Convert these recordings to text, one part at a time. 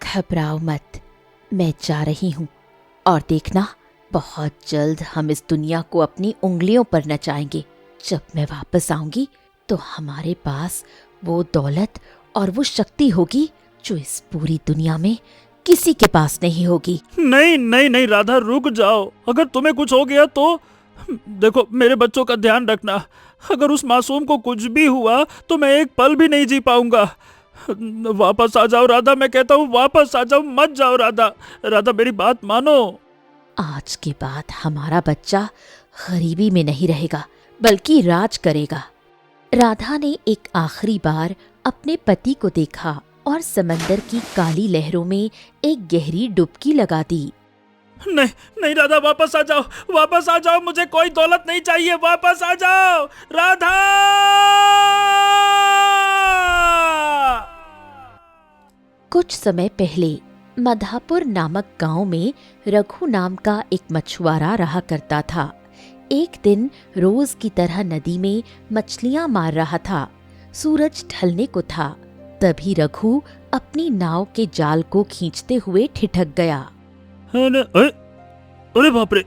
घबराओ मत, मैं जा रही हूँ और देखना बहुत जल्द हम इस दुनिया को अपनी उंगलियों पर नचाएंगे। जब मैं वापस आऊंगी तो हमारे पास वो दौलत और वो शक्ति होगी जो इस पूरी दुनिया में किसी के पास नहीं होगी। नहीं नहीं नहीं राधा, रुक जाओ। अगर तुम्हें कुछ हो गया तो देखो, मेरे बच्चों का ध्यान रखना। अगर उस मासूम को कुछ भी हुआ तो मैं एक पल भी नहीं जी पाऊंगा। वापस आ जाओ राधा, मैं कहता हूँ वापस आ जाओ, मत जाओ राधा। राधा मेरी बात मानो। आज के बाद हमारा बच्चा गरीबी में नहीं रहेगा बल्कि राज करेगा। राधा ने एक आखिरी बार अपने पति को देखा और समंदर की काली लहरों में एक गहरी डुबकी लगा दी। नहीं नहीं राधा, वापस आ जाओ, वापस आ जाओ, मुझे कोई दौलत नहीं चाहिए, वापस आ जाओ राधा। कुछ समय पहले मधापुर नामक गांव में रघु नाम का एक मछुआरा रहा करता था। एक दिन रोज की तरह नदी में मछलियां मार रहा था। सूरज ढलने को था, तभी रघु अपनी नाव के जाल को खींचते हुए ठिठक गया। अरे बाप रे,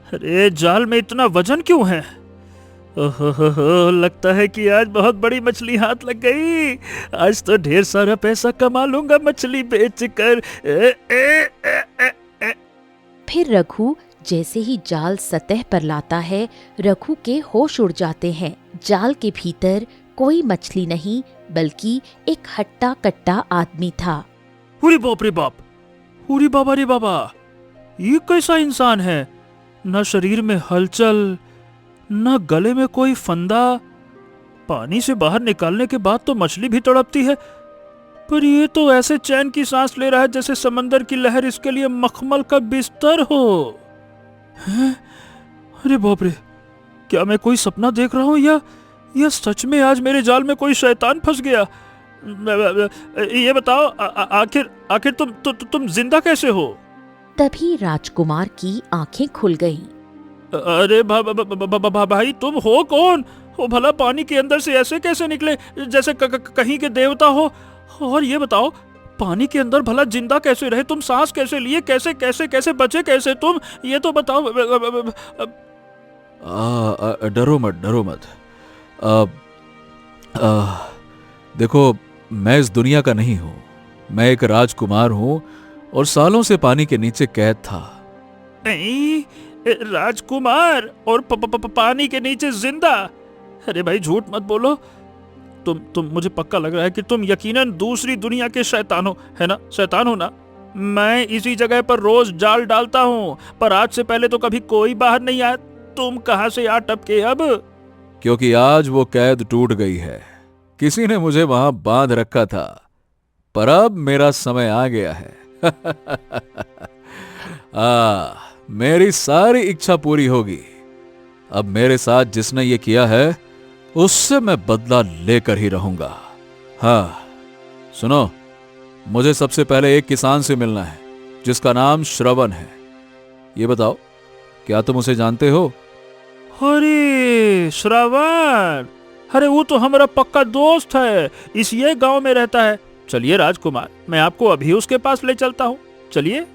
अरे जाल में इतना वजन क्यों है? ओहो, लगता है कि आज बहुत बड़ी मछली हाथ लग गई। आज तो ढेर सारा पैसा कमा लूंगा मछली बेचकर। फिर रघु जैसे ही जाल सतह पर लाता है, रघु के होश उड़ जाते हैं। जाल के भीतर कोई मछली नहीं बल्कि एक हट्टा कट्टा आदमी था। अरे बाप रे बाप, अरे बाबा रे बाबा, ये कैसा इंसान है? न शरीर में हलचल, न गले में कोई फंदा। पानी से बाहर निकालने के बाद तो मछली भी तड़पती है, पर ये तो ऐसे चैन की सांस ले रहा है जैसे समंदर की लहर इसके लिए मखमल का बिस्तर हो। हैं? अरे बाप रे, क्या मैं कोई सपना देख रहा हूँ या सच में आज मेरे जाल में कोई शैतान फंस गया? ये बताओ, आखिर तुम जिंदा कैसे हो? तभी राजकुमार की आंखें खुल गईं। अरे भाई, तुम हो कौन? हो भला पानी के अंदर से ऐसे कैसे निकले जैसे कहीं के देवता हो? और ये बताओ, पानी के अंदर भला जिंदा कैसे रहे? तुम सांस कैसे लिए? कैसे कैसे कैसे बचे कैसे तुम? ये तो बताओ। डरो मत, डरो मत। देखो, मैं इस दुनिया का नहीं हूं। मैं एक राजकुमार हूं और सालों से पानी के नीचे कैद था। नहीं, राजकुमार और पानी के नीचे जिंदा? अरे भाई, झूठ मत बोलो। तुम मुझे पक्का लग रहा है कि तुम यकीनन दूसरी दुनिया के शैतान हो, है ना? शैतान हो ना? मैं इसी जगह पर रोज जाल डालता हूँ, पर आज से पहले तो कभी कोई बाहर नहीं आया। तुम कहां से आ टपके अब? क्योंकि आज वो कैद टूट गई है। किसी ने मुझे वहां बांध रखा था, पर अब मेरा समय आ गया है। मेरी सारी इच्छा पूरी होगी। अब मेरे साथ जिसने ये किया है उससे मैं बदला लेकर ही रहूंगा। हाँ, सुनो, मुझे सबसे पहले एक किसान से मिलना है जिसका नाम श्रवण है। ये बताओ, क्या तुम उसे जानते हो? अरे श्रवण, अरे वो तो हमारा पक्का दोस्त है, इसी गांव में रहता है। चलिए राजकुमार, मैं आपको अभी उसके पास ले चलता हूँ, चलिए।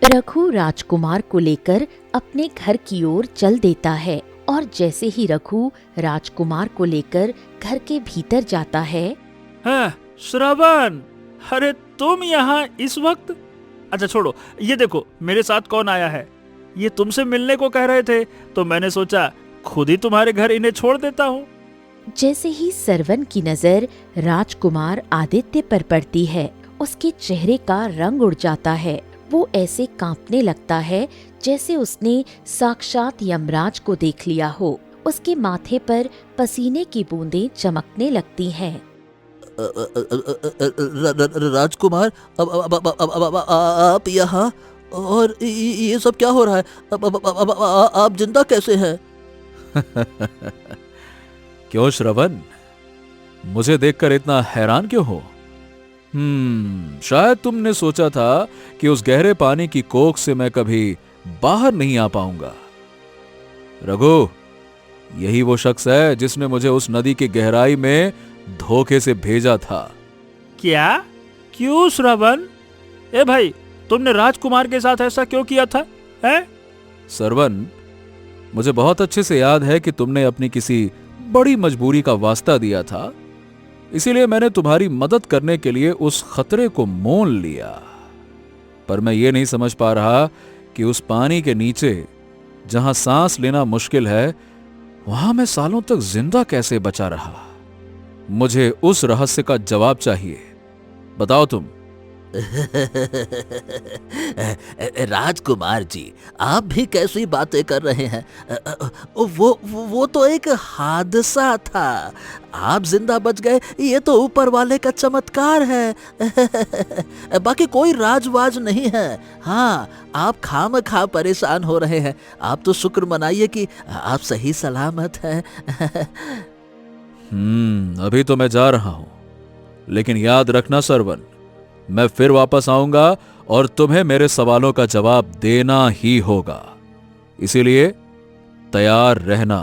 रघु राजकुमार को लेकर अपने घर की ओर चल देता है और जैसे ही रघु राजकुमार को लेकर घर के भीतर जाता है। हाँ, श्रवण, अरे तुम यहाँ इस वक्त? अच्छा छोड़ो, ये देखो मेरे साथ कौन आया है। ये तुमसे मिलने को कह रहे थे, तो मैंने सोचा खुद ही तुम्हारे घर इन्हें छोड़ देता हूँ। जैसे ही सरवन की नजर राजकुमार आदित्य पर पड़ती है, उसके चेहरे का रंग उड़ जाता है। वो ऐसे कांपने लगता है जैसे उसने साक्षात यमराज को देख लिया हो। उसके माथे पर पसीने की बूंदें चमकने लगती हैं। राजकुमार, आप यहाँ? और ये सब क्या हो रहा है? आप जिंदा कैसे हैं? क्यों श्रवण, मुझे देखकर इतना हैरान क्यों हो? शायद तुमने सोचा था कि उस गहरे पानी की कोख से मैं कभी बाहर नहीं आ पाऊंगा। रघु, यही वो शख्स है जिसने मुझे उस नदी की गहराई में धोखे से भेजा था। क्या? क्यों श्रवण? ए भाई, तुमने राजकुमार के साथ ऐसा क्यों किया था? हैं? सरवन, मुझे बहुत अच्छे से याद है कि तुमने अपनी किसी बड़ी मजबूरी का वास्ता दिया था, इसीलिए मैंने तुम्हारी मदद करने के लिए उस खतरे को मोल लिया। पर मैं ये नहीं समझ पा रहा कि उस पानी के नीचे जहां सांस लेना मुश्किल है, वहां मैं सालों तक जिंदा कैसे बचा रहा। मुझे उस रहस्य का जवाब चाहिए। बताओ तुम। राजकुमार जी, आप भी कैसी बातें कर रहे हैं? वो तो एक हादसा था। आप जिंदा बच गए, ये तो ऊपर वाले का चमत्कार है। बाकी कोई राजवाज नहीं है। हाँ, आप खामखा परेशान हो रहे हैं। आप तो शुक्र मनाइए कि आप सही सलामत हैं। अभी तो मैं जा रहा हूं, लेकिन याद रखना सरवन, मैं फिर वापस आऊंगा और तुम्हें मेरे सवालों का जवाब देना ही होगा, इसीलिए तैयार रहना।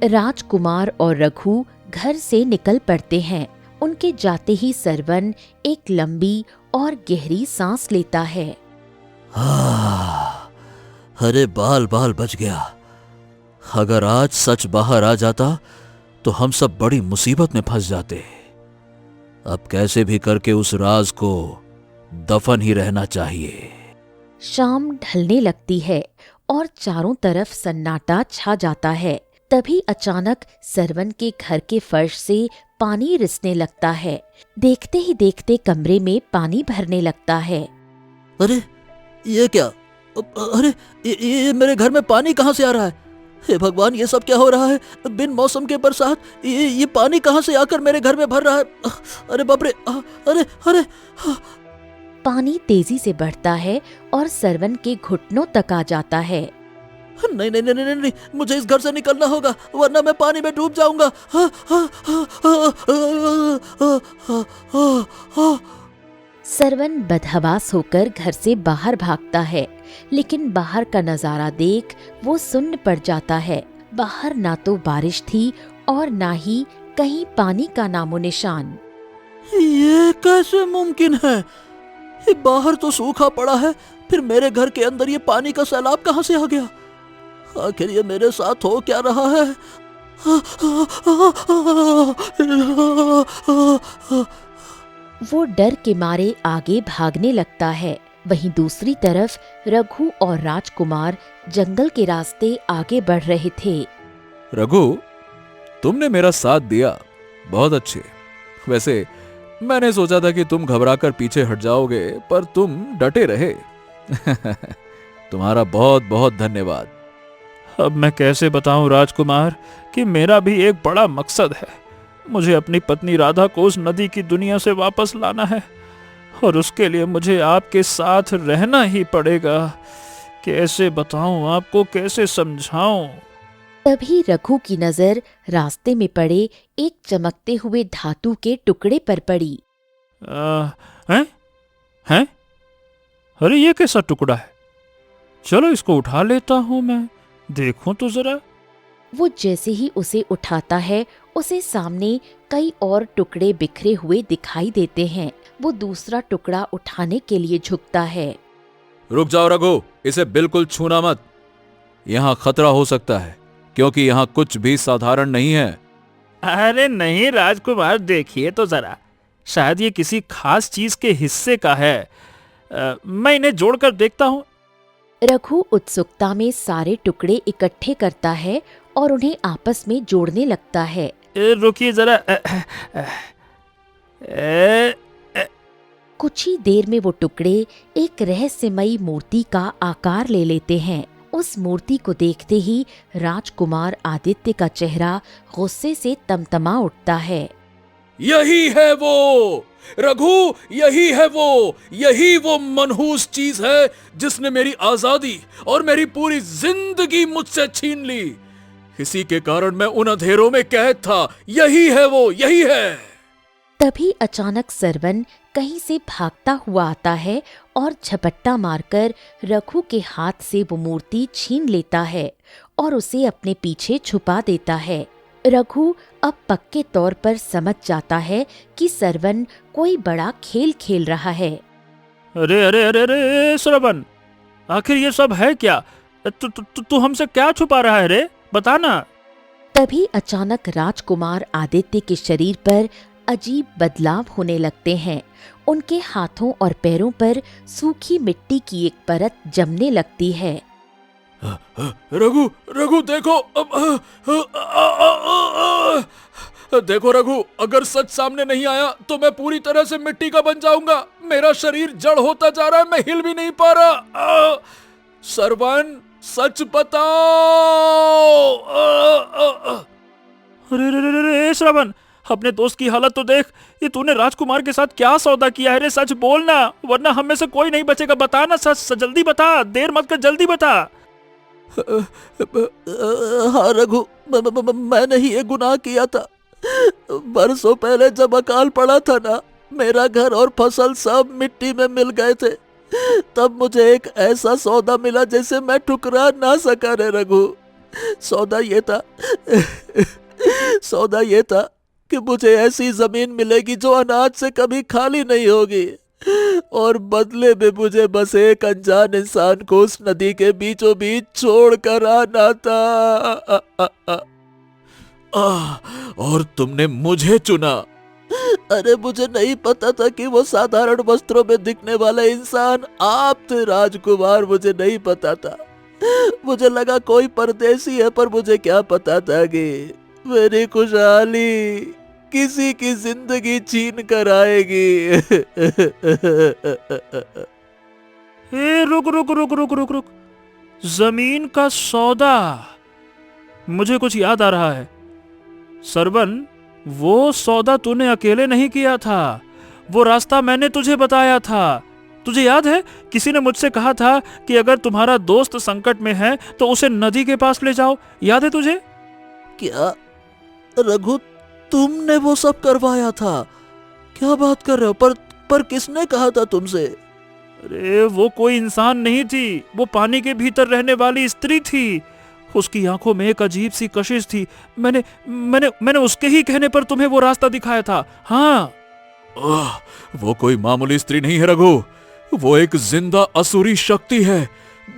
राजकुमार और रघु घर से निकल पड़ते हैं। उनके जाते ही सरवन एक लंबी और गहरी सांस लेता है। अरे बाल बाल बच गया। अगर आज सच बाहर आ जाता तो हम सब बड़ी मुसीबत में फंस जाते। अब कैसे भी करके उस राज को दफन ही रहना चाहिए। शाम ढलने लगती है और चारों तरफ सन्नाटा छा जाता है। तभी अचानक सरवन के घर के फर्श से पानी रिसने लगता है। देखते ही देखते कमरे में पानी भरने लगता है। अरे ये क्या? अरे ये मेरे घर में पानी कहाँ से आ रहा है? हे भगवान, ये सब क्या हो रहा है? बिन मौसम के बरसात, ये पानी कहाँ से आकर मेरे घर में भर रहा है? अरे बाप रे! अरे अरे! पानी तेजी से बढ़ता है और सरवन के घुटनों तक आ जाता है। नहीं नहीं नहीं नहीं नहीं, मुझे इस घर से निकलना होगा, वरना मैं पानी में डूब जाऊंगा। सरवन बदहवास होकर घर से बाहर भागता है, लेकिन बाहर का नजारा देख वो सुन्न पड़ जाता है। बाहर ना तो बारिश थी और ना ही कहीं पानी का नामो निशान। ये कैसे मुमकिन है? ये बाहर तो सूखा पड़ा है, फिर मेरे घर के अंदर ये पानी का सैलाब कहाँ से आ गया? आखिर ये मेरे साथ हो क्या रहा है? वो डर के मारे आगे भागने लगता है। वहीं दूसरी तरफ रघु और राजकुमार जंगल के रास्ते आगे बढ़ रहे थे। रघु, तुमने मेरा साथ दिया, बहुत अच्छे। वैसे मैंने सोचा था कि तुम घबराकर पीछे हट जाओगे, पर तुम डटे रहे। तुम्हारा बहुत बहुत धन्यवाद। अब मैं कैसे बताऊं राजकुमार कि मेरा भी एक बड़ा मकसद है। मुझे अपनी पत्नी राधा को उस नदी की दुनिया से वापस लाना है, और उसके लिए मुझे आपके साथ रहना ही पड़ेगा। कैसे बताऊं आपको, कैसे समझाऊं? तभी रघु की नजर रास्ते में पड़े एक चमकते हुए धातु के टुकड़े पर पड़ी। हैं? हैं? अरे ये कैसा टुकड़ा है? चलो इसको उठा लेता हूं, मैं देखूं तो जरा। वो जैसे ही उसे उठाता है, उसे सामने कई और टुकड़े बिखरे हुए दिखाई देते हैं। वो दूसरा टुकड़ा उठाने के लिए झुकता है। रुक जाओ रघु, इसे बिल्कुल छूना मत। यहां खतरा हो सकता है, क्योंकि यहां कुछ भी साधारण नहीं है। अरे नहीं राजकुमार, देखिए तो जरा, शायद ये किसी खास चीज के हिस्से का है। मैं इन्हें जोड़कर देखता हूं। रघु उत्सुकता में सारे टुकड़े इकट्ठे करता है और उन्हें आपस में जोड़ने लगता है। रुकिए जरा। कुछ ही देर में वो टुकड़े एक रहस्यमयी मूर्ति का आकार ले लेते हैं। उस मूर्ति को देखते ही राजकुमार आदित्य का चेहरा गुस्से से तमतमा उठता है। यही है वो रघु, यही वो मनहूस चीज है जिसने मेरी आजादी और मेरी पूरी जिंदगी मुझसे छीन ली। इसी के कारण मैं उन अंधेरों में कैद था। यही है वो, यही है। तभी अचानक सरवन कहीं से भागता हुआ आता है और झपट्टा मारकर रघु के हाथ से वो मूर्ति छीन लेता है और उसे अपने पीछे छुपा देता है। रघु अब पक्के तौर पर समझ जाता है कि सरवन कोई बड़ा खेल खेल रहा है। अरे अरे अरे अरे श्रवण, आखिर ये सब है क्या? तू हमसे क्या छुपा रहा है रे? बता ना। तभी अचानक राजकुमार आदित्य के शरीर पर अजीब बदलाव होने लगते हैं। उनके हाथों और पैरों पर सूखी मिट्टी की एक परत जमने लगती है। रघु, रघु देखो, देखो रघु, अगर सच सामने नहीं आया तो मैं पूरी तरह से मिट्टी का बन जाऊंगा। मेरा शरीर जड़ होता जा रहा है, मैं हिल भी नहीं पा रहा। सरवन, सच बताओ। अरे रे रे रे श्रवण, अपने दोस्त की हालत तो देख। ये तूने राजकुमार के साथ क्या सौदा किया है रे? सच बोलना, वरना हम में से कोई नहीं बचेगा। बता ना, सच जल्दी बता, देर मत कर, जल्दी बता। हाँ रघु, मैंने ही ये गुनाह किया था। बरसों पहले जब अकाल पड़ा था ना, मेरा घर और फसल सब मिट्टी में मिल गए थे। तब मुझे एक ऐसा सौदा मिला जिसे मैं ठुकरा ना सका रे रघु। सौदा ये था कि मुझे ऐसी जमीन मिलेगी जो अनाज से कभी खाली नहीं होगी, और बदले में मुझे बस एक अनजान इंसान को उस नदी के बीचों बीच छोड़ कर आना था। और तुमने मुझे चुना। अरे मुझे नहीं पता था कि वो साधारण वस्त्रों में दिखने वाला इंसान आप थे राजकुमार। मुझे नहीं पता था। मुझे लगा कोई परदेसी है, पर मुझे क्या पता था कि मेरी खुशहाली किसी की जिंदगी छीन कर आएगी। रुक रुक रुक रुक रुक रुक, जमीन का सौदा। मुझे कुछ याद आ रहा है। सरवन, वो सौदा तूने अकेले नहीं किया था। वो रास्ता मैंने तुझे बताया था। तुझे याद है, किसी ने मुझसे कहा था कि अगर तुम्हारा दोस्त संकट में है तो उसे नदी के पास ले जाओ। याद है तुझे? क्या रघु, तुमने वो सब करवाया था? क्या बात कर रहे हो? पर किसने कहा था तुमसे? अरे वो कोई इंसान नहीं थी, वो पानी के भीतर रहने वाली स्त्री थी। उसकी आंखों में एक अजीब सी कशिश थी। मैंने उसके ही कहने पर तुम्हें वो रास्ता दिखाया था। हाँ, वो कोई मामूली स्त्री नहीं है रघु। वो एक जिंदा असुरी शक्ति है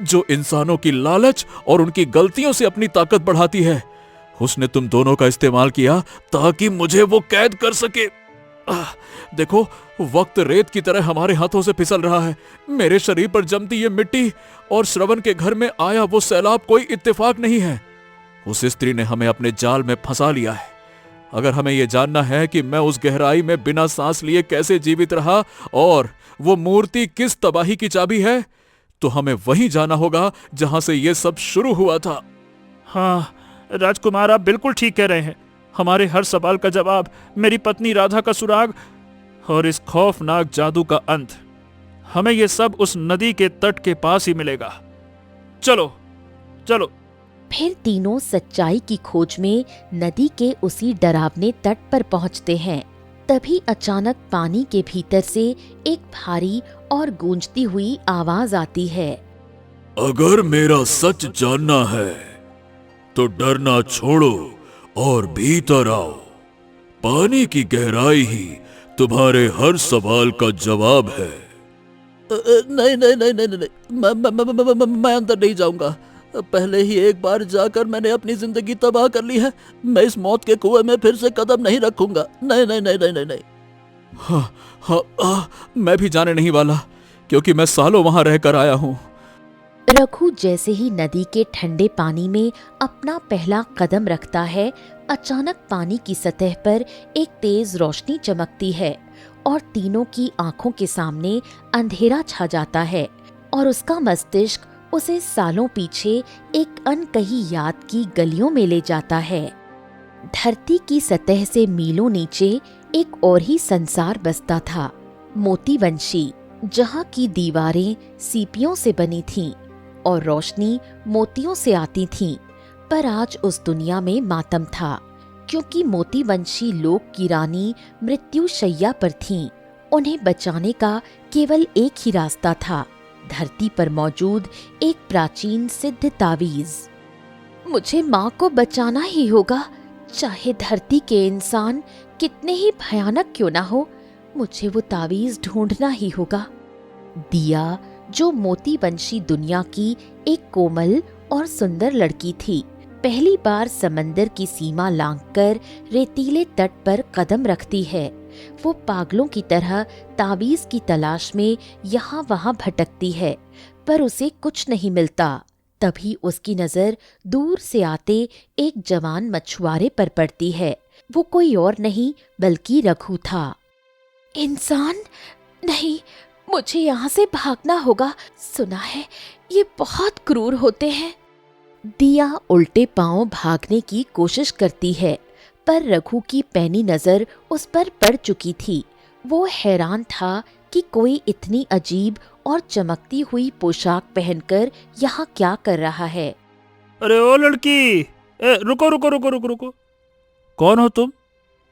जो इंसानों की लालच और उनकी गलतियों से अपनी ताकत बढ़ाती है। उसने तुम दोनों का इस्तेमाल किया ताकि मुझे वो कैद कर सके। देखो, वक्त रेत की तरह हमारे हाथों से फिसल रहा है। मेरे शरीर पर जमती ये मिट्टी और श्रवण के घर में आया वो सैलाब कोई इत्तेफाक नहीं है। उस स्त्री ने हमें अपने जाल में फंसा लिया है। अगर हमें यह जानना है कि मैं उस गहराई में बिना सांस लिए कैसे जीवित रहा और वो मूर्ति किस तबाही की चाबी है, तो हमें वहीं जाना होगा जहां से ये सब शुरू हुआ था। हाँ राजकुमार, आप बिल्कुल ठीक कह रहे हैं। हमारे हर सवाल का जवाब, मेरी पत्नी राधा का सुराग और इस खौफनाक जादू का अंत, हमें यह सब उस नदी के तट के पास ही मिलेगा। चलो चलो। फिर तीनों सच्चाई की खोज में नदी के उसी डरावने तट पर पहुंचते हैं। तभी अचानक पानी के भीतर से एक भारी और गूंजती हुई आवाज आती है। अगर मेरा सच जानना है तो डरना छोड़ो और भीतर आओ। पानी की गहराई ही तुम्हारे हर सवाल का जवाब है। नहीं नहीं नहीं नहीं नहीं, मैं अंदर नहीं जाऊंगा। पहले ही एक बार जाकर मैंने अपनी जिंदगी तबाह कर ली है। मैं इस मौत के कुएं में फिर से कदम नहीं रखूंगा। नहीं नहीं नहीं नहीं नहीं, नहीं। मैं भी जाने नहीं वाला, क्योंकि मैं सालों वहां रहकर आया हूं। रघु जैसे ही नदी के ठंडे पानी में अपना पहला कदम रखता है, अचानक पानी की सतह पर एक तेज रोशनी चमकती है और तीनों की आंखों के सामने अंधेरा छा जाता है और उसका मस्तिष्क उसे सालों पीछे एक अनकही याद की गलियों में ले जाता है। धरती की सतह से मीलों नीचे एक और ही संसार बसता था, मोतीवंशी, जहाँ की दीवारें सीपियों से बनी थीं और रोशनी मोतियों से आती थीं। पर आज उस दुनिया में मातम था, क्योंकि मोतीवंशी लोक की रानी मृत्यु शैया पर थीं। उन्हें बचाने का केवल एक ही रास्ता था, धरती पर मौजूद एक प्राचीन सिद्ध तावीज। मुझे माँ को बचाना ही होगा, चाहे धरती के इंसान कितने ही भयानक क्यों ना हो, मुझे वो तावीज ढूंढना ही होगा। दिया, जो मोतीवंशी दुनिया की एक कोमल और सुंदर लड़की थी, पहली बार समंदर की सीमा लांघकर रेतीले तट पर कदम रखती है। वो पागलों की तरह तावीज की तलाश में यहाँ वहाँ भटकती है, पर उसे कुछ नहीं मिलता। तभी उसकी नजर दूर से आते एक जवान मछुआरे पर पड़ती है। वो कोई और नहीं बल्कि रघु था। इंसान नहीं, मुझे यहाँ से भागना होगा। सुना है ये बहुत क्रूर होते हैं। दिया उल्टे पांव भागने की कोशिश करती है, पर रघु की पैनी नजर उस पर पड़ चुकी थी। वो हैरान था कि कोई इतनी अजीब और चमकती हुई पोशाक पहनकर यहाँ क्या कर रहा है। अरे ओ लड़की, रुको रुको रुको रुको रुको, कौन हो तुम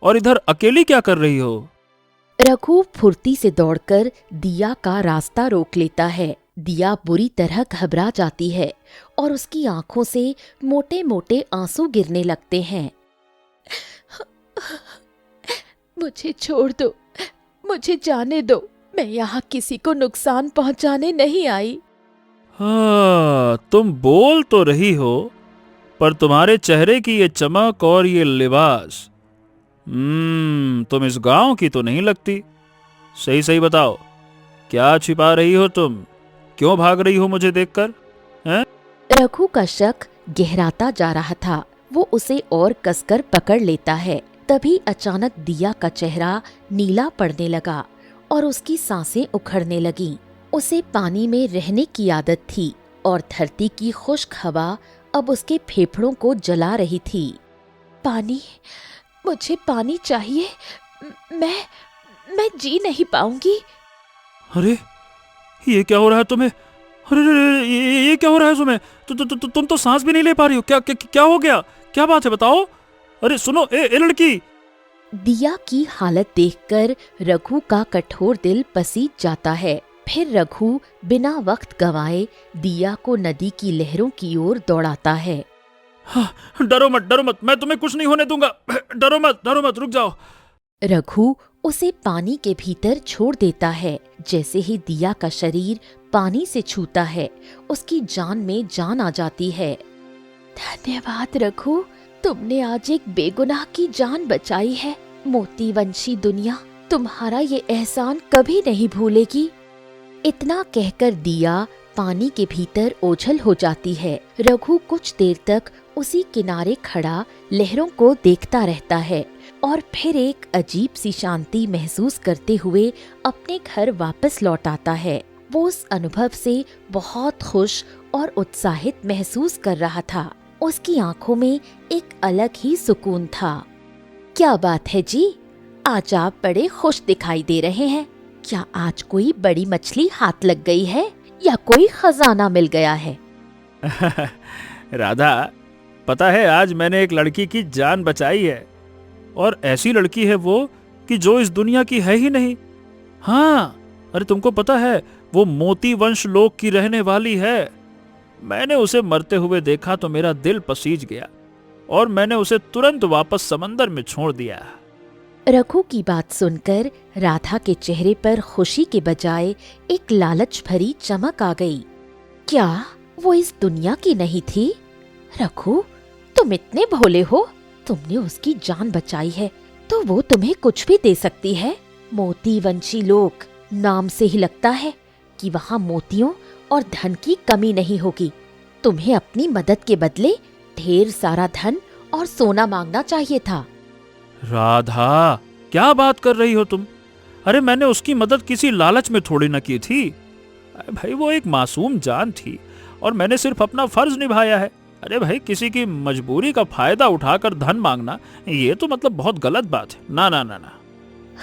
और इधर अकेली क्या कर रही हो? रघु फुर्ती से दौड़कर दिया का रास्ता रोक लेता है। दिया बुरी तरह घबरा जाती है और उसकी आंखों से मोटे मोटे आंसू गिरने लगते हैं। मुझे छोड़ दो, मुझे जाने दो, मैं यहाँ किसी को नुकसान पहुँचाने नहीं आई। हाँ, तुम बोल तो रही हो, पर तुम्हारे चेहरे की ये चमक और ये लिबास, तुम इस गांव की तो नहीं लगती। सही सही बताओ, क्या छिपा रही हो तुम? क्यों भाग रही हो मुझे देखकर? हैं? रघु का शक गहराता जा रहा था। वो उसे और कसकर पकड़ लेता है। तभी अचानक दिया का चेहरा नीला पड़ने लगा और उसकी सांसें उखड़ने लगीं। उसे पानी में रहने की आदत थी और धरती की खुश्क हवा अब उसके फेफड़ों को जला रही थी। पानी, मुझे पानी चाहिए। मैं जी नहीं पाऊंगी। अरे ये क्या हो रहा है तुम्हें? अरे ये क्या हो रहा है तुम्हें? तुम तो सांस भी नहीं ले पा रही हो। क्या हो गया? क्या बात है, बताओ। अरे सुनो, ए लड़की। दिया की हालत देखकर रघु का कठोर दिल पसीज जाता है। फिर रघु बिना वक्त गंवाए दिया को नदी की लहरों की ओर दौड़ाता है। हाँ, डरो मत, मैं तुम्हें कुछ नहीं होने दूंगा। डरो मत, रुक जाओ। रघु उसे पानी के भीतर छोड़ देता है। जैसे ही दिया का शरीर पानी से छूता है, उसकी जान में जान आ जाती है। धन्यवाद रघु, तुमने आज एक बेगुनाह की जान बचाई है। मोतीवंशी दुनिया तुम्हारा ये एहसान कभी नहीं भूलेगी। इतना कहकर दिया पानी के भीतर ओझल हो जाती है। रघु कुछ देर तक उसी किनारे खड़ा लहरों को देखता रहता है और फिर एक अजीब सी शांति महसूस करते हुए अपने घर वापस लौट आता है। वो उस अनुभव से बहुत खुश और उत्साहित महसूस कर रहा था। उसकी आंखों में एक अलग ही सुकून था। क्या बात है जी, आज आप बड़े खुश दिखाई दे रहे हैं। क्या आज कोई बड़ी मछली हाथ लग गई है या कोई खजाना मिल गया है? राधा, पता है आज मैंने एक लड़की की जान बचाई है, और ऐसी लड़की है वो कि जो इस दुनिया की है ही नहीं। हाँ, अरे तुमको पता है वो मोती वंश लोक की रहने वाली है। मैंने उसे मरते हुए देखा तो मेरा दिल पसीज गया और मैंने उसे तुरंत वापस समंदर में छोड़ दिया। रघु की बात सुनकर राधा के चेहरे पर खुशी के बजाय एक लालच भरी चमक आ गई। क्या वो इस दुनिया की नहीं थी? रघु, तुम इतने भोले हो। तुमने उसकी जान बचाई है तो वो तुम्हें कुछ भी दे सकती है। मोतीवंशी लोक, नाम से ही लगता है कि वहाँ मोतियों और धन की कमी नहीं होगी। तुम्हें अपनी मदद के बदले ढेर सारा धन और सोना मांगना चाहिए था। राधा, क्या बात कर रही हो तुम? अरे मैंने उसकी मदद किसी लालच में थोड़ी न की थी। भाई वो एक मासूम जान थी और मैंने सिर्फ अपना फर्ज निभाया है। अरे भाई, किसी की मजबूरी का फायदा उठाकर धन मांगना, ये तो मतलब बहुत गलत बात है। ना ना ना ना।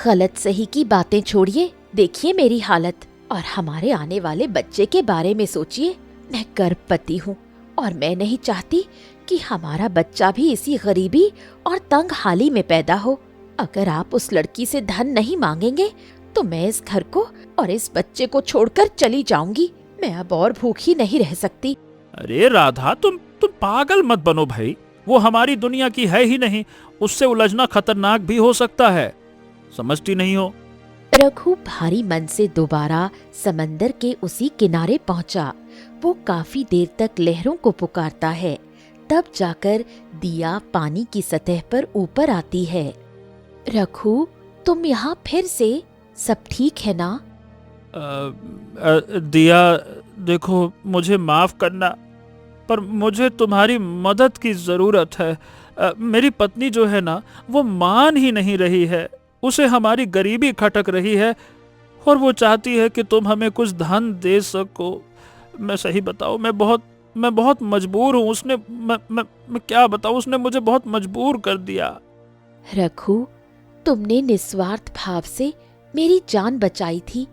गलत सही की बातें छोड़िए, देखिए मेरी हालत और हमारे आने वाले बच्चे के बारे में सोचिए। मैं गर्भवती हूँ और मैं नहीं चाहती कि हमारा बच्चा भी इसी गरीबी और तंग हाली में पैदा हो। अगर आप उस लड़की से धन नहीं मांगेंगे तो मैं इस घर को और इस बच्चे को छोड़कर चली जाऊंगी। मैं अब और भूखी नहीं रह सकती। अरे राधा, तुम पागल मत बनो भाई। वो हमारी दुनिया की है ही नहीं, उससे उलझना खतरनाक भी हो सकता है। समझती नहीं हो? रघु भारी मन से दोबारा समंदर के उसी किनारे पहुंचा। वो काफी देर तक लहरों को पुकारता है, तब जाकर दिया पानी की सतह पर ऊपर आती है। रघु, तुम यहाँ फिर से? सब ठीक है ना? दिया, देखो, मुझे माफ करना, पर मुझे तुम्हारी मदद की जरूरत है। मेरी पत्नी जो है ना, वो मान ही नहीं रही है। उसे हमारी गरीबी खटक रही है और वो चाहती है कि तुम हमें कुछ धन दे सको। मैं सही बताऊं, मैं बहुत मजबूर हूँ। उसने मैं क्या बताऊं, उसने मुझे बहुत मजबूर कर दिया। रघु, तुमने निस्वार्थ भाव से मेरी जान बचाई थी।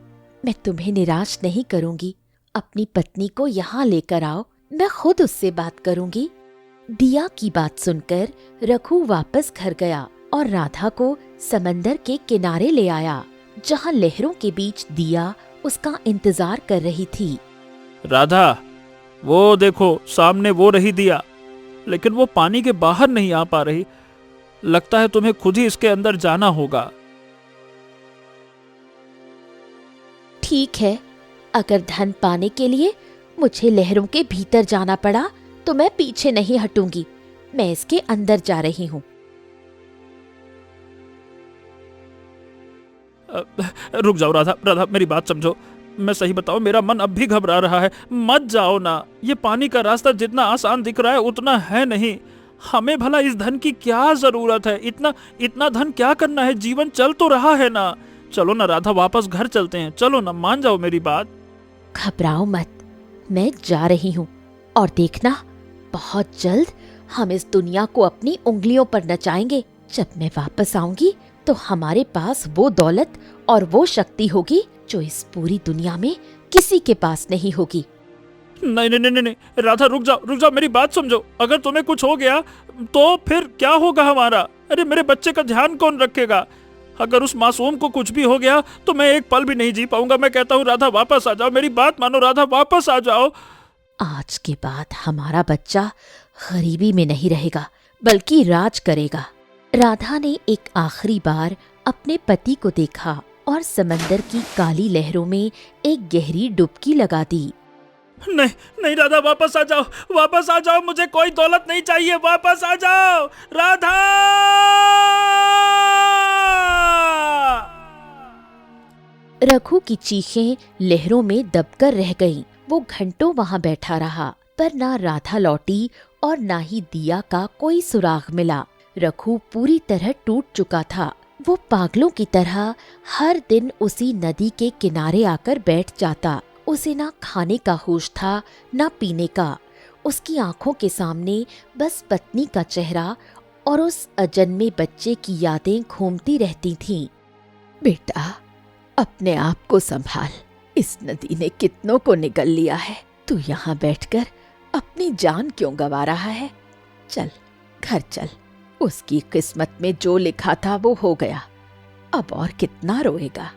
मैं तुम्हें निराश नहीं करूंगी। अपनी पत्नी को यहाँ लेकर आओ, मैं खुद उससे बात करूंगी। दिया की बात सुनकर रघु वापस घर गया और राधा को समंदर के किनारे ले आया, जहाँ लहरों के बीच दिया उसका इंतजार कर रही थी। राधा, वो देखो सामने वो रही दिया, लेकिन वो पानी के बाहर नहीं आ पा रही। लगता है तुम्हें खुद ही इसके अंदर जाना होगा। ठीक है, अगर धन पाने के लिए मुझे लहरों के भीतर जाना पड़ा तो मैं पीछे नहीं हटूंगी। मैं इसके अंदर जा रही हूँ। रुक जाओ राधा, राधा मेरी बात समझो। मैं सही बताऊं, मेरा मन अब भी घबरा रहा है। मत जाओ ना। ये पानी का रास्ता जितना आसान दिख रहा है उतना है नहीं। हमें भला इस धन की क्या जरूरत है? इतना धन क्या करना है? जीवन चल तो रहा है ना। चलो ना राधा, वापस घर चलते हैं। चलो ना, मान जाओ मेरी बात। घबराओ मत, मैं जा रही हूँ और देखना, बहुत जल्द हम इस दुनिया को अपनी उंगलियों पर नचाएंगे। जब मैं वापस आऊंगी तो हमारे पास वो दौलत और वो शक्ति होगी जो इस पूरी दुनिया में किसी के पास नहीं होगी। नहीं नहीं नहीं नहीं, राधा रुक जाओ, मेरी बात समझो। अगर तुम्हें कुछ हो गया तो फिर क्या होगा हमारा? अरे मेरे बच्चे का ध्यान कौन रखेगा? अगर उस मासूम को कुछ भी हो गया तो मैं एक पल भी नहीं जी पाऊंगा। मैं कहता हूँ राधा, वापस आ जाओ, मेरी बात मानो राधा, वापस आ जाओ। आज के बाद हमारा बच्चा गरीबी में नहीं रहेगा, बल्कि राज करेगा। राधा ने एक आखिरी बार अपने पति को देखा और समंदर की काली लहरों में एक गहरी डुबकी लगा दी। नहीं नहीं राधा, वापस आ जाओ, वापस आ जाओ। मुझे कोई दौलत नहीं चाहिए। वापस आ जाओ राधा। रघु की चीखें लहरों में दबकर रह गईं। वो घंटों वहां बैठा रहा, पर ना राधा लौटी और ना ही दिया का कोई सुराग मिला। रघु पूरी तरह टूट चुका था। वो पागलों की तरह हर दिन उसी नदी के किनारे आकर बैठ जाता। उसे ना खाने का होश था, ना पीने का। उसकी आंखों के सामने बस पत्नी का चेहरा और उस अजन्मे बच्चे की यादें घूमती रहती थीं। बेटा, अपने आप को संभाल। इस नदी ने कितनों को निगल लिया है। तू यहाँ बैठकर अपनी जान क्यों गंवा रहा है? चल, घर चल। उसकी किस्मत में जो लिखा था वो हो गया। अब और कितना रोएगा?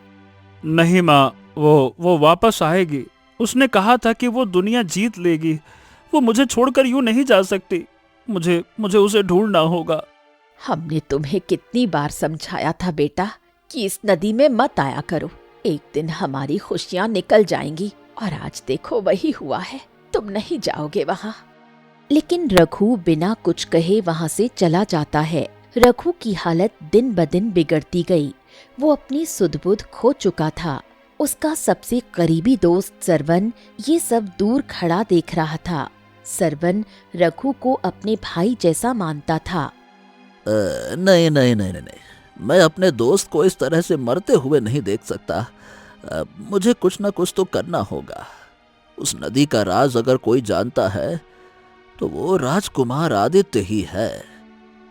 नहीं माँ, वो वापस आएगी। उसने कहा था कि वो दुनिया जीत लेगी। वो मुझे छोड़कर यूं नहीं जा सकती। मुझे उसे ढूंढना होगा। हमने तुम्हें कितनी बार समझाया था बेटा कि इस नदी में मत आया करो। एक दिन हमारी खुशियां निकल जाएंगी, और आज देखो वही हुआ है। तुम नहीं जाओगे वहाँ। लेकिन रघु बिना कुछ कहे वहाँ से चला जाता है। रघु की हालत दिन ब दिन बिगड़ती गई। वो अपनी सुध-बुध खो चुका था। उसका सबसे करीबी दोस्त सरवन ये सब दूर खड़ा देख रहा था। सरवन रघु को अपने भाई जैसा मानता था। नहीं नहीं नहीं नहीं, मैं अपने दोस्त को इस तरह से मरते हुए नहीं देख सकता। मुझे कुछ न कुछ तो करना होगा। उस नदी का राज अगर कोई जानता है तो वो राजकुमार आदित्य ही है।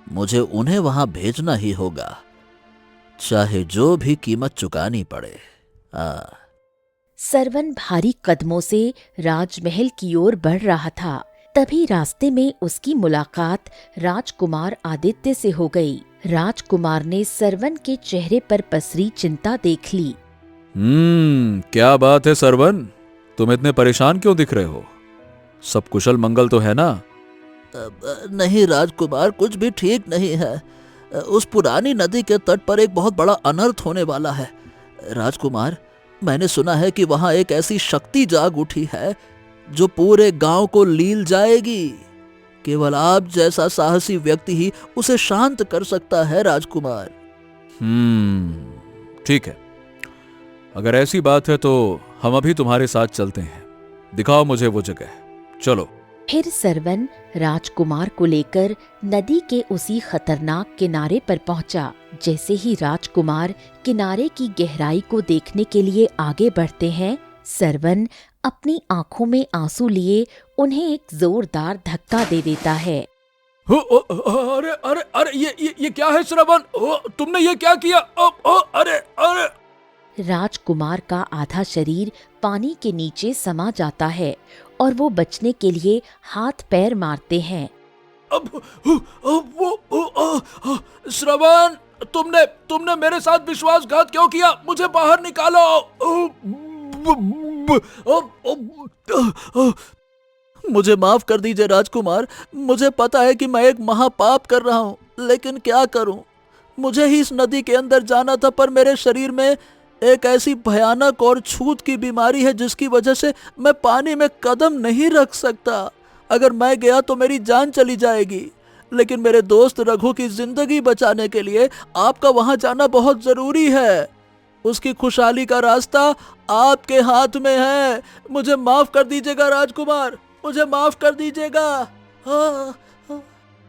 मुझे उन्हें वहां भेजना ही होगा, चाहे जो भी कीमत चुकानी पड़े। सरवन भारी कदमों से राजमहल की ओर बढ़ रहा था। तभी रास्ते में उसकी मुलाकात राजकुमार आदित्य से हो गई। राजकुमार ने सरवन के चेहरे पर पसरी चिंता देख ली। क्या बात है सरवन, तुम इतने परेशान क्यों दिख रहे हो? सब कुशल मंगल तो है ना? नहीं राजकुमार, कुछ भी ठीक नहीं है। उस पुरानी नदी के तट पर एक बहुत बड़ा अनर्थ होने वाला है। राजकुमार, मैंने सुना है कि वहां एक ऐसी शक्ति जाग उठी है जो पूरे गांव को लील जाएगी। केवल आप जैसा साहसी व्यक्ति ही उसे शांत कर सकता है राजकुमार। ठीक है, अगर ऐसी बात है तो हम अभी तुम्हारे साथ चलते हैं। दिखाओ मुझे वो जगह, चलो। फिर सरवन राजकुमार को लेकर नदी के उसी खतरनाक किनारे पर पहुंचा। जैसे ही राजकुमार किनारे की गहराई को देखने के लिए आगे बढ़ते हैं, सरवन अपनी आंखों में आंसू लिए उन्हें एक जोरदार धक्का दे देता है। अरे अरे अरे ये क्या है श्रवण? तुमने ये क्या किया? अरे अरे! राजकुमार का आधा शरीर पानी के नीचे समा जाता है और वो बचने के लिए हाथ पैर मारते हैं। श्रवण, तुमने मेरे साथ विश्वासघात क्यों किया? मुझे बाहर निकालो। मुझे माफ कर दीजिए राजकुमार। मुझे पता है कि मैं एक महापाप कर रहा हूँ, लेकिन क्या करूँ? मुझे ही इस नदी के अंदर जाना था, पर मेरे शरीर में एक ऐसी भयानक और छूत की बीमारी है जिसकी वजह से मैं पानी में कदम नहीं रख सकता। अगर मैं गया तो मेरी जान चली जाएगी। लेकिन मेरे दोस्त रघु की जिंदगी बचाने के लिए आपका वहां जाना बहुत जरूरी है। उसकी खुशहाली का रास्ता आपके हाथ में है। मुझे माफ कर दीजिएगा राजकुमार, मुझे माफ कर दीजिएगा।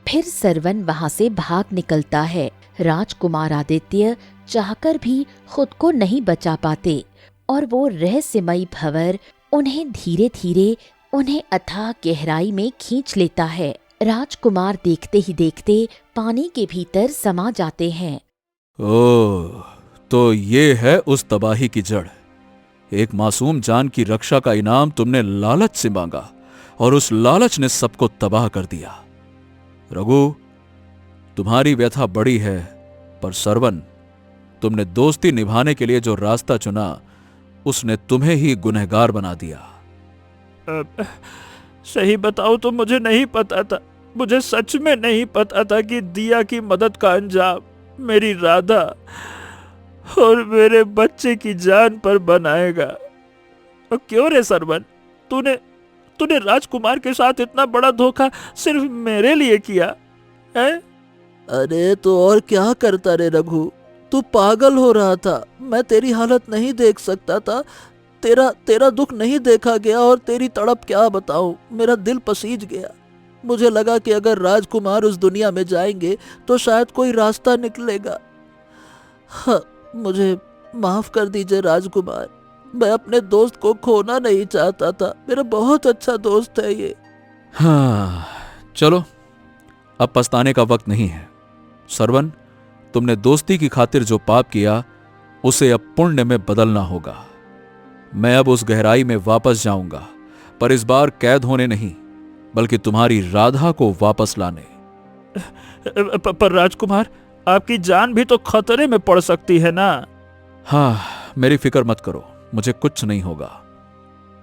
फिर सरवन वहां से भाग निकलता है। राजकुमार आदित्य चाहकर भी खुद को नहीं बचा पाते और वो रहस्यमयी भंवर उन्हें धीरे धीरे उन्हें अथाह गहराई में खींच लेता है। राजकुमार देखते ही देखते पानी के भीतर समा जाते हैं। ओह, तो ये है उस तबाही की जड़। एक मासूम जान की रक्षा का इनाम तुमने लालच से मांगा और उस लालच ने सबको तबाह कर दिया। रघु, तुम्हारी व्यथा बड़ी है, पर सरवन, तुमने दोस्ती निभाने के लिए जो रास्ता चुना उसने तुम्हें ही गुनहगार बना दिया। सही बताओ तो मुझे नहीं पता था, मुझे सच में नहीं पता था कि दिया की मदद का अंजाम मेरी राधा और मेरे बच्चे की जान पर बनाएगा। और क्यों रे सरवन, तूने राजकुमार के साथ इतना बड़ा धोखा सिर्फ मेरे लिए किया है? अरे तो और क्या करता रे रघु, तू पागल हो रहा था। मैं तेरी हालत नहीं देख सकता था। तेरा दुख नहीं देखा गया और तेरी तड़प क्या बताऊं, मेरा दिल पसीज गया। मुझे लगा कि अगर राजकुमार उस दुनिया में जाएंगे तो शायद कोई रास्ता निकलेगा। हाँ, मुझे माफ कर दीजिए राजकुमार। मैं अपने दोस्त को खोना नहीं चाहता था। मेरा बहुत अच्छा दोस्त है ये। हाँ, चलो, अब पछताने का वक्त नहीं है। सरवन, तुमने दोस्ती की खातिर जो पाप किया उसे अब पुण्य में बदलना होगा। मैं अब उस गहराई में वापस जाऊंगा, पर इस बार कैद होने नहीं, बल्कि तुम्हारी राधा को वापस लाने। पर राजकुमार, आपकी जान भी तो खतरे में पड़ सकती है ना? हाँ, मेरी फिक्र मत करो, मुझे कुछ नहीं होगा।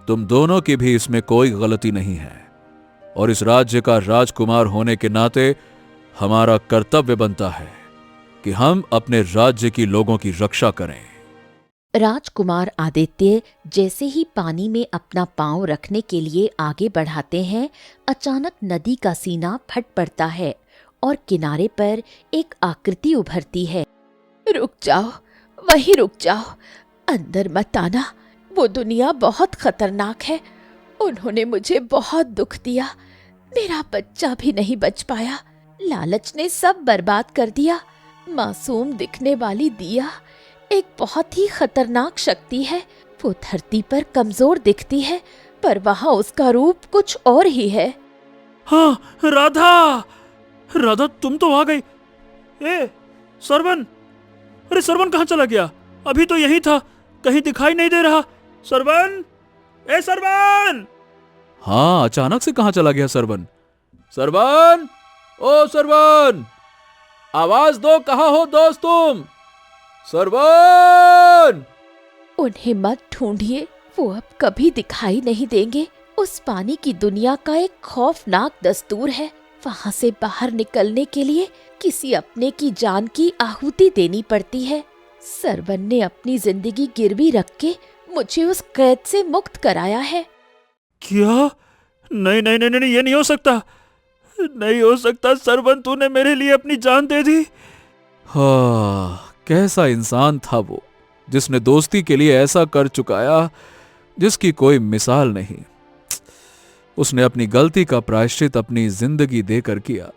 तुम दोनों की भी इसमें कोई गलती नहीं है और इस राज्य का राजकुमार होने के नाते हमारा कर्तव्य बनता है कि हम अपने राज्य की लोगों की रक्षा करें। राजकुमार आदित्य जैसे ही पानी में अपना पांव रखने के लिए आगे बढ़ाते हैं, अचानक नदी का सीना फट पड़ता है और किनारे पर एक आकृति उभरती है। रुक जाओ, वहीं रुक जाओ, अंदर मत आना। वो दुनिया बहुत खतरनाक है। उन्होंने मुझे बहुत दुख दिया। मेरा बच्चा भी नहीं बच पाया। लालच ने सब बर्बाद कर दिया। मासूम दिखने वाली दिया एक बहुत ही खतरनाक शक्ति है। वो धरती पर कमजोर दिखती है, पर वहाँ उसका रूप कुछ और ही है। हाँ, राधा तुम तो आ गई। ए सरवन, अरे सरवन कहाँ चला गया? अभी तो यही था, कहीं दिखाई नहीं दे रहा। सरवन, ए सरवन! हाँ, अचानक से कहां चला गया सरवन? सरवन, ओ सरवन, आवाज दो, कहां हो दोस्त तुम? सरवन! उन्हें मत ढूंढिए, वो अब कभी दिखाई नहीं देंगे। उस पानी की दुनिया का एक खौफनाक दस्तूर है। वहां से बाहर निकलने के लिए किसी अपने की जान की आहुति देनी पड़ती है। सरवन ने अपनी जिंदगी गिरवी रख के मुझे उस कैद से मुक्त कराया है। क्या? नहीं नहीं नहीं नहीं, ये नहीं हो सकता, नहीं हो सकता। सरवन, तूने मेरे लिए अपनी जान दे दी। हाँ, कैसा इंसान था वो, जिसने दोस्ती के लिए ऐसा कर चुकाया जिसकी कोई मिसाल नहीं। उसने अपनी गलती का प्रायश्चित अपनी जिंदगी देकर किया।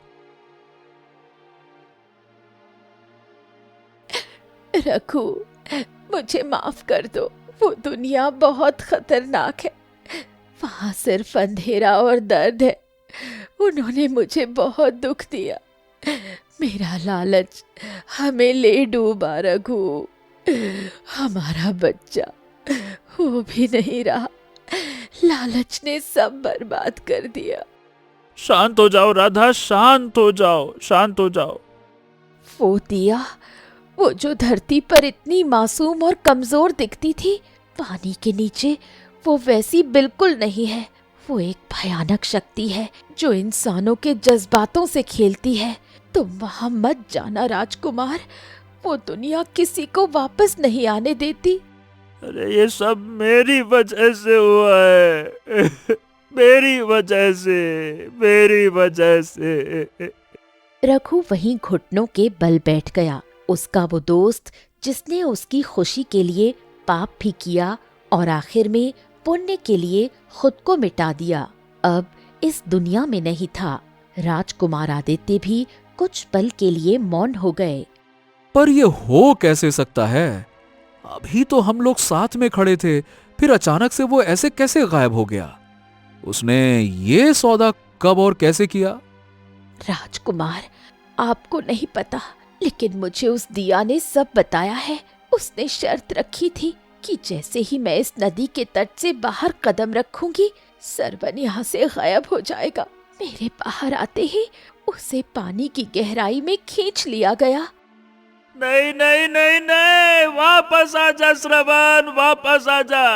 रघु, मुझे माफ कर दो। वो दुनिया बहुत खतरनाक है। वहां सिर्फ अंधेरा और दर्द है। उन्होंने मुझे बहुत दुख दिया। मेरा लालच हमें ले डूबा रघु। हमारा बच्चा वो भी नहीं रहा। लालच ने सब बर्बाद कर दिया। शांत हो जाओ राधा, शांत हो जाओ, शांत हो जाओ। वो दिया, वो जो धरती पर इतनी मासूम और कमजोर दिखती थी, पानी के नीचे वो वैसी बिल्कुल नहीं है। वो एक भयानक शक्ति है जो इंसानों के जज्बातों से खेलती है। तुम वहां मत जाना राजकुमार। वो दुनिया किसी को वापस नहीं आने देती। अरे ये सब मेरी वजह से हुआ है। मेरी वजह से, मेरी वजह से। रघु वहीं घुटनों के बल बैठ गया। उसका वो दोस्त जिसने उसकी खुशी के लिए पाप भी किया और आखिर में पुण्य के लिए खुद को मिटा दिया, अब इस दुनिया में नहीं था। राजकुमार आदित्य भी कुछ पल के लिए मौन हो गए। पर ये हो कैसे सकता है? अभी तो हम लोग साथ में खड़े थे, फिर अचानक से वो ऐसे कैसे गायब हो गया? उसने ये सौदा कब और कैसे किया? राजकुमार, आपको नहीं पता, लेकिन मुझे उस दिया ने सब बताया है। उसने शर्त रखी थी कि जैसे ही मैं इस नदी के तट से बाहर कदम रखूंगी, सरवन यहाँ से गायब हो जाएगा। मेरे बाहर आते ही उसे पानी की गहराई में खींच लिया गया। नहीं नहीं नहीं नहीं, वापस आ जा श्रवण, वापस आ जा।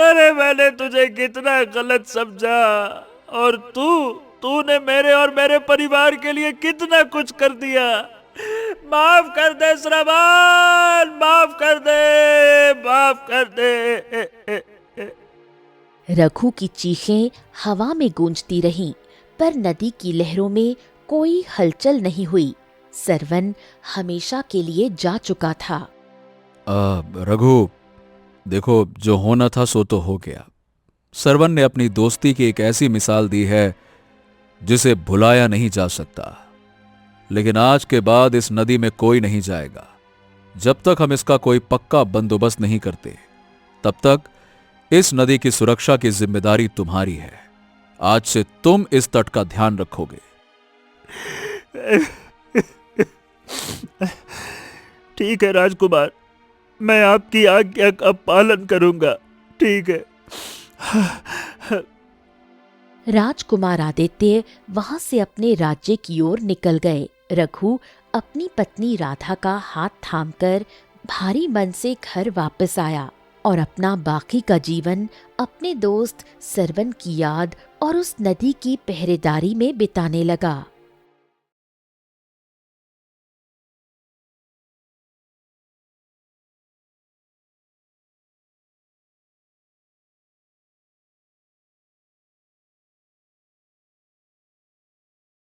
अरे मैंने तुझे कितना गलत समझा, और तूने मेरे और मेरे परिवार के लिए कितना कुछ कर दिया। माफ कर दे श्रवण, माफ कर दे, माफ कर दे। रघु की चीखें हवा में गूंजती रहीं, पर नदी की लहरों में कोई हलचल नहीं हुई। सरवन हमेशा के लिए जा चुका था। रघु, देखो, जो होना था सो तो हो गया। सरवन ने अपनी दोस्ती की एक ऐसी मिसाल दी है जिसे भुलाया नहीं जा सकता। लेकिन आज के बाद इस नदी में कोई नहीं जाएगा। जब तक हम इसका कोई पक्का बंदोबस्त नहीं करते, तब तक इस नदी की सुरक्षा की जिम्मेदारी तुम्हारी है। आज से तुम इस तट का ध्यान रखोगे। ठीक है राजकुमार, मैं आपकी आज्ञा का पालन करूंगा। ठीक है। राजकुमार आदित्य वहां से अपने राज्य की ओर निकल गए। रघु अपनी पत्नी राधा का हाथ थामकर भारी मन से घर वापस आया और अपना बाकी का जीवन अपने दोस्त सरवन की याद और उस नदी की पहरेदारी में बिताने लगा।